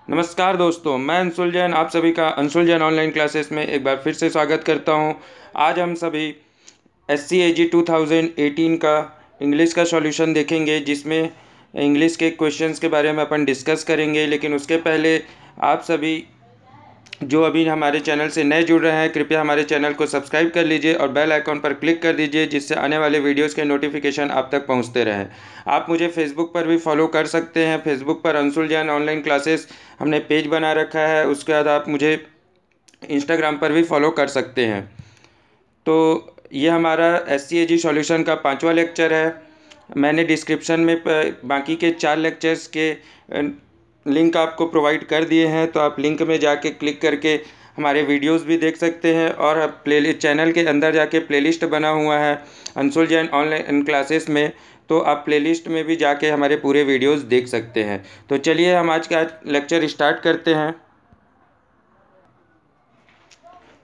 नमस्कार दोस्तों, मैं अंशुल जैन आप सभी का अंशुल जैन ऑनलाइन क्लासेस में एक बार फिर से स्वागत करता हूं। आज हम सभी SCAG 2018 का इंग्लिश का सॉल्यूशन देखेंगे, जिसमें इंग्लिश के क्वेश्चंस के बारे में अपन डिस्कस करेंगे। लेकिन उसके पहले आप सभी जो अभी हमारे चैनल से नए जुड़ रहे हैं, कृपया हमारे चैनल को सब्सक्राइब कर लीजिए और बेल आइकॉन पर क्लिक कर दीजिए, जिससे आने वाले वीडियोस के नोटिफिकेशन आप तक पहुंचते रहें। आप मुझे फेसबुक पर भी फॉलो कर सकते हैं। फेसबुक पर अंशुल जैन ऑनलाइन क्लासेस हमने पेज बना रखा है। उसके बाद आप मुझे इंस्टाग्राम पर भी फॉलो कर सकते हैं। तो ये हमारा SCAG सॉल्यूशन का 5वां लेक्चर है। मैंने डिस्क्रिप्शन में बाकी के 4 लेक्चर्स के लिंक आपको प्रोवाइड कर दिए हैं, तो आप लिंक में जाके क्लिक करके हमारे वीडियोस भी देख सकते हैं। और अब प्लेलिस्ट चैनल के अंदर जाके प्लेलिस्ट बना हुआ है अंशुल जैन ऑनलाइन क्लासेस में, तो आप प्लेलिस्ट में भी जाके हमारे पूरे वीडियोस देख सकते हैं। तो चलिए हम आज का लेक्चर स्टार्ट करते हैं।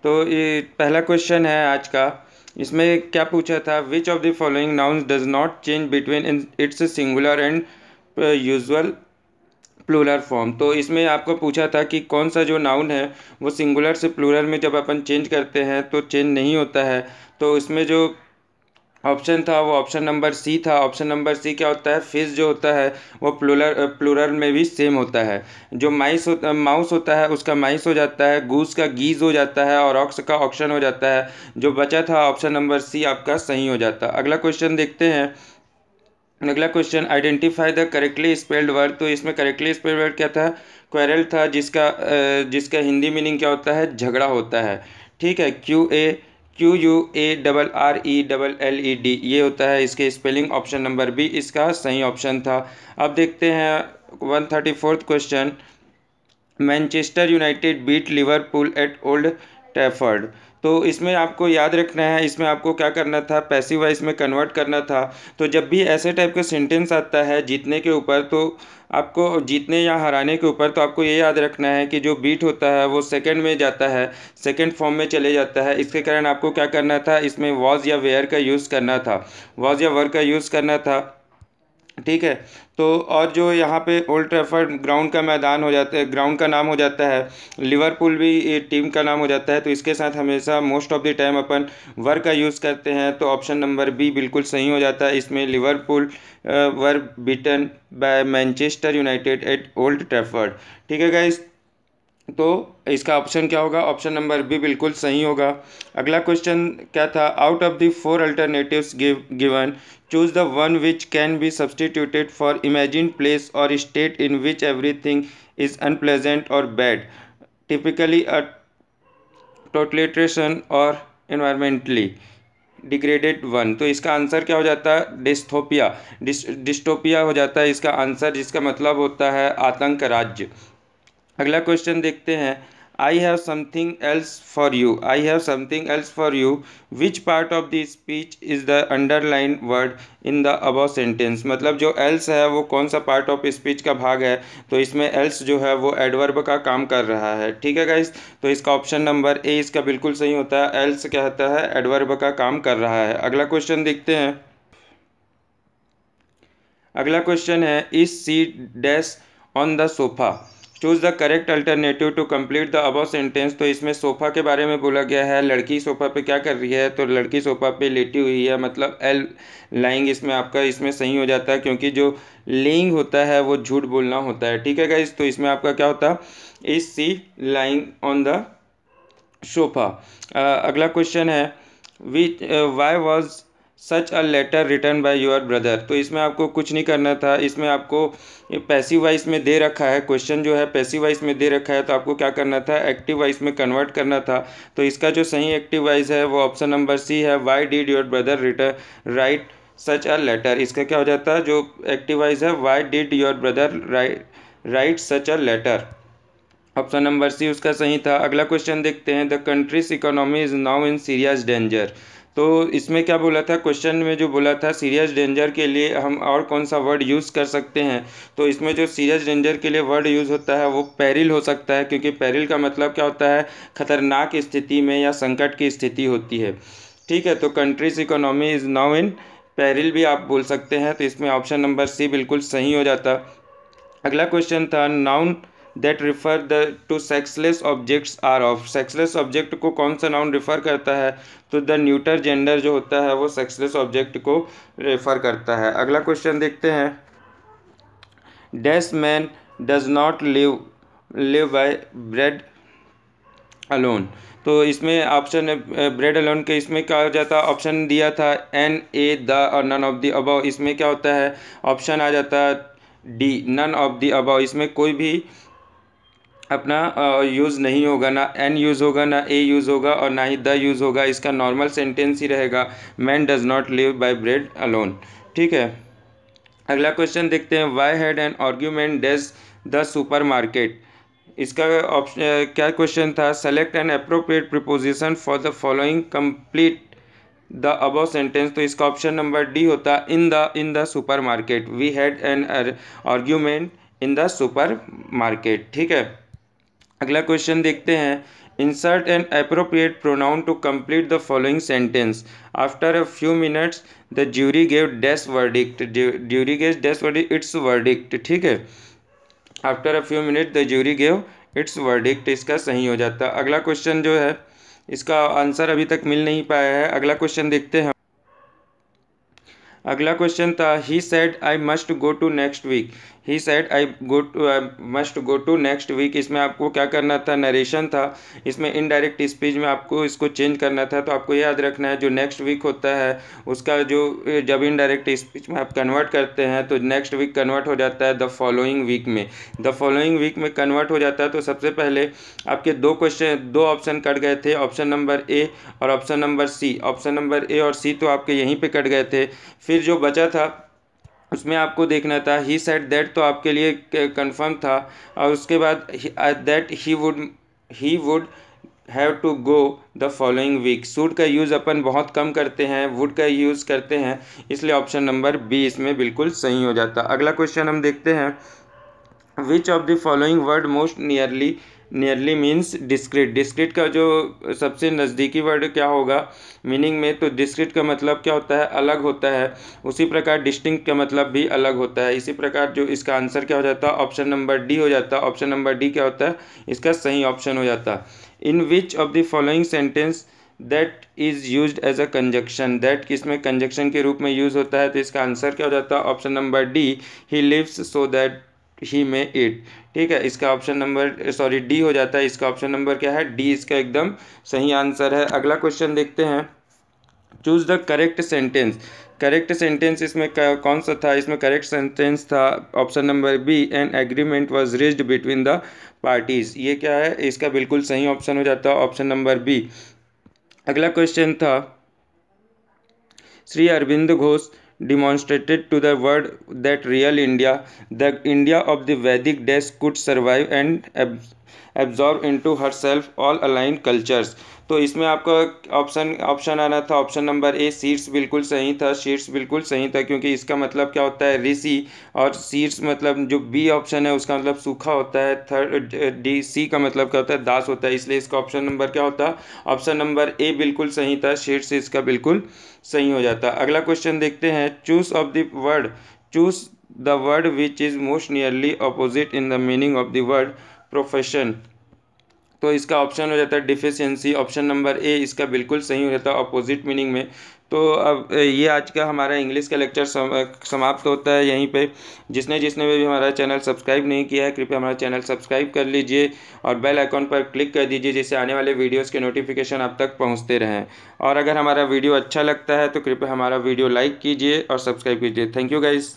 तो ये पहला क्वेश्चन है आज का। इसमें क्या पूछा था, which of the following nouns does not change between in its singular and usual plural form. तो इसमें आपको पूछा था कि कौन सा जो नाउन है वो सिंगुलर से प्लूरल में जब अपन चेंज करते हैं तो चेंज नहीं होता है। तो इसमें जो ऑप्शन था वो ऑप्शन नंबर सी था। ऑप्शन नंबर सी क्या होता है, फिश जो होता है वो प्लूरल में भी सेम होता है। जो माउस होता है उसका माइस हो जाता है, गूस का गीज हो जाता है और ऑक्स का ऑक्शन हो जाता है। जो बचा था ऑप्शन नंबर सी आपका सही हो जाता। अगला क्वेश्चन देखते हैं। अगला question, identify the correctly spelled word. तो इसमें करेक्टली स्पेल्ड वर्ड क्या था, क्वेरल था, जिसका हिंदी मीनिंग क्या होता है, झगड़ा होता है। ठीक है, QUARRELLED ये होता है इसके स्पेलिंग। ऑप्शन नंबर बी इसका सही ऑप्शन था। अब देखते हैं 134th question, Manchester United beat Liverpool at Old Trafford. तो इसमें आपको याद रखना है, इसमें आपको क्या करना था, पैसिव वॉइस में कन्वर्ट करना था। तो जब भी ऐसे टाइप का सेंटेंस आता है जीतने के ऊपर, तो आपको जीतने या हराने के ऊपर, तो आपको ये याद रखना है कि जो बीट होता है वो सेकंड में जाता है, सेकंड फॉर्म में चले जाता है। इसके कारण आपको क्या करना था, इसमें वॉज या वेयर का यूज़ करना था, वॉज या वर का यूज़ करना था। ठीक है। तो और जो यहाँ पे ओल्ड ट्रैफर्ड ग्राउंड का मैदान हो जाता है, ग्राउंड का नाम हो जाता है, लिवरपूल भी टीम का नाम हो जाता है। तो इसके साथ हमेशा मोस्ट ऑफ द टाइम अपन वर का यूज़ करते हैं। तो ऑप्शन नंबर बी बिल्कुल सही हो जाता है। इसमें Liverpool were beaten by Manchester United at Old Trafford. ठीक है गाइस, तो इसका ऑप्शन क्या होगा, ऑप्शन नंबर बी बिल्कुल सही होगा। अगला क्वेश्चन क्या था, out of the 4 alternatives given choose the one which can be substituted for imagine place और state in which everything is unpleasant और बैड, टिपिकली अ टोटलिटेशन और इन्वायरमेंटली डिग्रेडेड वन। तो इसका आंसर क्या हो जाता है, डिस्टोपिया हो जाता है इसका आंसर, जिसका मतलब होता है आतंक राज्य। अगला क्वेश्चन देखते हैं, I have something else for you. I have something else for you which part of the speech is the underline word in the above sentence. मतलब जो एल्स है वो कौन सा पार्ट ऑफ स्पीच का भाग है। तो इसमें एल्स जो है वो एडवर्ब का काम कर रहा है। ठीक है गाइस, तो इसका ऑप्शन नंबर ए इसका बिल्कुल सही होता है। एल्स क्या होता है, एडवर्ब का काम कर रहा है। अगला क्वेश्चन देखते हैं। अगला क्वेश्चन है, is C dash on the sofa, choose the correct alternative to complete the above sentence. तो इसमें सोफ़ा के बारे में बोला गया है, लड़की सोफ़ा पे क्या कर रही है, तो लड़की सोफ़ा पे लेटी हुई है, मतलब एल लाइंग इसमें आपका इसमें सही हो जाता है, क्योंकि जो लेइंग होता है वो झूठ बोलना होता है। ठीक है गाइस, तो इसमें आपका क्या होता है, is she lying on the sofa. अगला क्वेश्चन है, which why was such a letter return by your brother. तो इसमें आपको कुछ नहीं करना था, इसमें आपको पैसिव वॉइस में दे रखा है, क्वेश्चन जो है पैसिव वॉइस में दे रखा है, तो आपको क्या करना था, एक्टिव वॉइस में कन्वर्ट करना था। तो इसका जो सही एक्टिव वॉइस है वो ऑप्शन नंबर सी है, why did your brother return write such a letter. इसका क्या हो जाता है, जो एक्टिव वॉइस है, why did your brother write such a letter. Option number C उसका सही था। अगला क्वेश्चन देखते हैं, the country's economy is now in serious danger. तो इसमें क्या बोला था, क्वेश्चन में जो बोला था सीरियस डेंजर के लिए हम और कौन सा वर्ड यूज़ कर सकते हैं। तो इसमें जो सीरियस डेंजर के लिए वर्ड यूज़ होता है वो पेरिल हो सकता है, क्योंकि पेरिल का मतलब क्या होता है, खतरनाक स्थिति में या संकट की स्थिति होती है। ठीक है, तो countries economy is now in peril भी आप बोल सकते हैं। तो इसमें ऑप्शन नंबर सी बिल्कुल सही हो जाता। अगला क्वेश्चन था, noun that refer the to sexless objects are of. Sexless object को कौन सा नाउन रिफर करता है? तो द न्यूटर जेंडर जो होता है वो सेक्सलेस ऑब्जेक्ट को रेफर करता है। अगला क्वेश्चन देखते हैं। Dash man does not live by bread alone. तो इसमें ऑप्शन ब्रेड अलोन के इसमें क्या हो जाता? ऑप्शन दिया था एन, ए, द और नन ऑफ द अबव। इसमें क्या होता है? ऑप्शन आ जाता है D, none of the above. इसमें कोई भी अपना यूज़ नहीं होगा, ना एन यूज़ होगा, ना ए यूज़ होगा और ना ही द यूज़ होगा। इसका नॉर्मल सेंटेंस ही रहेगा man does not live by bread alone. ठीक है, अगला क्वेश्चन देखते हैं। Why had an argument dash the supermarket. इसका ऑप्शन क्या क्वेश्चन था? Select an appropriate preposition for the following, complete the above sentence. तो इसका ऑप्शन नंबर डी होता in the supermarket. We had an argument in the supermarket. ठीक है, अगला question देखते हैं। Insert an appropriate pronoun to complete the following sentence. After a few minutes the jury gave dash verdict. Jury gave dash verdict it's verdict. ठीक है, after a few minute the jury gave it's verdict, इसका सही हो जाता है। अगला question जो है इसका आंसर अभी तक मिल नहीं पाया है। अगला क्वेश्चन देखते हैं। अगला क्वेश्चन था he said I must go to next week. He said I must go to next week. इसमें आपको क्या करना था? नरेशन था। इसमें इनडायरेक्ट स्पीच में आपको इसको चेंज करना था। तो आपको याद रखना है जो नेक्स्ट वीक होता है उसका जो जब इनडायरेक्ट स्पीच में आप कन्वर्ट करते हैं तो नेक्स्ट वीक कन्वर्ट हो जाता है द फॉलोइंग वीक में। द फॉलोइंग वीक में कन्वर्ट हो जाता है। तो सबसे पहले आपके दो ऑप्शन कट गए थे, ऑप्शन नंबर ए और option number C. Option number A और सी तो आपके यहीं पे कट गए थे। फिर जो बचा था उसमें आपको देखना था ही सेड दैट, तो आपके लिए कंफर्म था। और उसके बाद that he would have to go the following week. Should का यूज़ अपन बहुत कम करते हैं, वुड का यूज़ करते हैं, इसलिए ऑप्शन नंबर बी इसमें बिल्कुल सही हो जाता। अगला क्वेश्चन हम देखते हैं। विच of the following word most nearly means discrete. Discrete का जो सबसे नज़दीकी वर्ड क्या होगा मीनिंग में? तो डिस्क्रीट का मतलब क्या होता है? अलग होता है। उसी प्रकार डिस्टिंक्ट का मतलब भी अलग होता है। इसी प्रकार जो इसका आंसर क्या हो जाता है? ऑप्शन नंबर डी हो जाता है। ऑप्शन नंबर डी क्या होता है? इसका सही ऑप्शन हो जाता है। In which of the following sentence that is use as a conjunction. That किसमें कंजक्शन के रूप में यूज़ होता है? तो इसका आंसर क्या हो जाता है? Option number D, he lives so that he may eat. ठीक है, इसका ऑप्शन नंबर डी हो जाता है। इसका ऑप्शन नंबर क्या है? डी इसका एकदम सही आंसर है। अगला क्वेश्चन देखते हैं। Choose the correct sentence. Correct sentence इसमें कौन सा था? इसमें करेक्ट सेंटेंस था option number B, an agreement was reached between the parties. ये क्या है? इसका बिल्कुल सही ऑप्शन हो जाता है ऑप्शन नंबर बी। अगला क्वेश्चन था Shri Arvind Ghosh demonstrated to the world that real India, the India of the Vedic days, could survive and absorb into herself all aligned cultures। तो इसमें आपका ऑप्शन आना था ऑप्शन नंबर ए, सीड्स बिल्कुल सही था। सीड्स बिल्कुल सही था क्योंकि इसका मतलब क्या होता है? ऋषि, और सीड्स मतलब जो बी ऑप्शन है उसका मतलब सूखा होता है। थर्ड डी सी का मतलब क्या होता है? दास होता है। इसलिए इसका ऑप्शन नंबर क्या होता है? ऑप्शन नंबर ए बिल्कुल सही था। सीड्स इसका बिल्कुल सही हो जाता। अगला क्वेश्चन देखते हैं। Choose the word which is most nearly opposite in the meaning of the word profession. तो इसका ऑप्शन हो जाता है डिफिशियंसी। ऑप्शन नंबर ए इसका बिल्कुल सही हो जाता है अपोजिट मीनिंग में। तो अब ये आज का हमारा इंग्लिश का लेक्चर समाप्त होता है यहीं पे। जिसने भी हमारा चैनल सब्सक्राइब नहीं किया है कृपया हमारा चैनल सब्सक्राइब कर लीजिए और बेल आइकॉन पर क्लिक कर दीजिए जिससे आने वाले वीडियोस के नोटिफिकेशन आप तक पहुंचते रहें। और अगर हमारा वीडियो अच्छा लगता है तो कृपया हमारा वीडियो लाइक कीजिए और सब्सक्राइब कीजिए। Thank you guys.